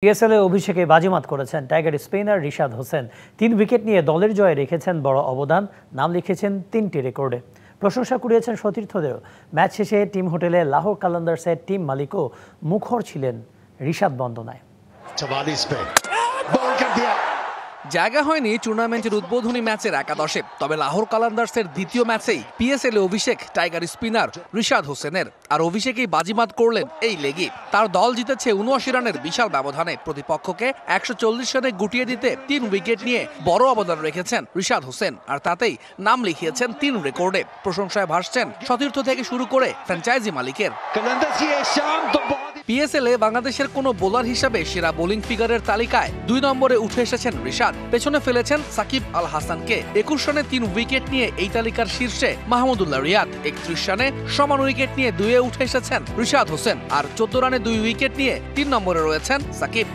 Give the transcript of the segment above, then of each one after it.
PSL এ অভিষেকে বাজিমাত করেছেন tiger spinner Rishad Hossain. ৩ wicket নিয়ে দলের জয়ে রেখেছেন বড় অবদান, নাম লিখেছেন ৩টি রেকর্ডে। প্রশংসা কুড়িয়েছেন সতীর্থদেরও। ম্যাচ শেষে টিম হোটেলে লাহোর কালান্দার্সের টিম মালিকও মুখর ছিলেন রিশাদ বন্দনায়। জায়গা হয়নি টুর্নামেন্টের উদ্বোধনী ম্যাচের একাদশে, তবে লাহোর কালান্দার্সের দ্বিতীয় ম্যাচেই পিএসএল এ অভিষেক টাইগার স্পিনার রিশাদ হোসেনের। আর অভিষেকেই বাজিমাত করলেন এই লেগে। তার দল জিতেছে ৭৯ রানের বিশাল ব্যবধানে। প্রতিপক্ষকে ১৪০ রানে গুটিয়ে দিতে ৩ উইকেট নিয়ে বড় অবদান রেখেছেন রিশাদ হোসেন, আর তাতেই নাম লিখিয়েছেন ৩ রেকর্ডে। প্রশংসায় ভাসছেন সতীর্থ থেকে শুরু করে ফ্র্যাঞ্চাইজি মালিকের। পিএসএল এ বাংলাদেশের কোনো বোলার হিসাবে সেরা বোলিং ফিগারের তালিকায় ২ নম্বরে উঠে এসেছেন রিশাদ। পেছনে ফেলেছেন সাকিব আল হাসানকে। ২১ রানে ৩ উইকেট নিয়ে এই তালিকার শীর্ষে মাহমুদুল্লাহ রিয়াদ। ৩১ রানে সমান উইকেট নিয়ে ২-এ উঠে এসেছেন রিশাদ হোসেন, আর ১৪ রানে ২ উইকেট নিয়ে ৩ নম্বরে রয়েছেন সাকিব।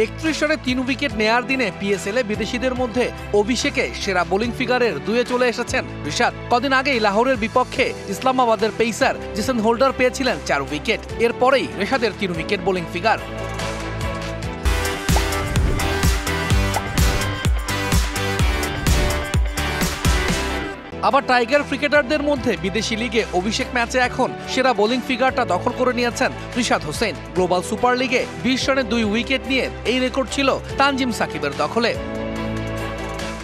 ৩১ রানে ৩ উইকেট নেয়ার দিনে পিএসএল এ বিদেশিদের মধ্যে অভিষেকে সেরা বোলিং ফিগারের ২-এ চলে এসেছেন রিশাদ। কদিন আগেই লাহোরের বিপক্ষে ইসলামাবাদের পেসার জেসন হোল্ডার পেয়েছিলেন ৪ উইকেট। এরপরেই রিশাদের ৩ উইকেট বোলিং ফিগার। আবার টাইগার ক্রিকেটারদের মধ্যে বিদেশি লিগে অভিষেক ম্যাচে এখন সেরা বোলিং ফিগারটা দখল করে নিয়েছেন রিশাদ হোসেন। গ্লোবাল সুপার লিগে ২০ রানে ২ উইকেট নিয়ে এই রেকর্ড ছিল তানজিম সাকিবের দখলে।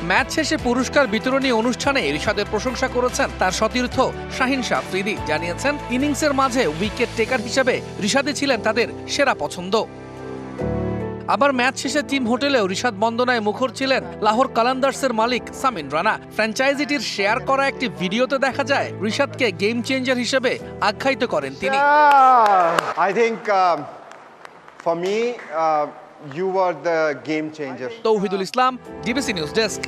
ম্যাচ শেষে পুরস্কার বিতরণী অনুষ্ঠানে রিশাদের প্রশংসা করেছেন তার সতীর্থ শাহিন শাহ আফ্রিদি। জানিয়েছেন ইনিংসের মাঝে উইকেট টেকার হিসেবে রিশাদই ছিলেন তাদের সেরা পছন্দ। আবার ম্যাচ শেষে টিম হোটেলেও রিশাদ বন্দনায় মুখর ছিলেন লাহোর কালান্দার্সের মালিক সামিন রানা। ফ্র্যাঞ্চাইজিটির শেয়ার করা একটি ভিডিওতে দেখা যায় রিশাদকে গেম চেঞ্জার হিসেবে আখ্যায়িত করেন তিনি। I think for me you were the game changer. Tauhidul Islam, DBC news desk.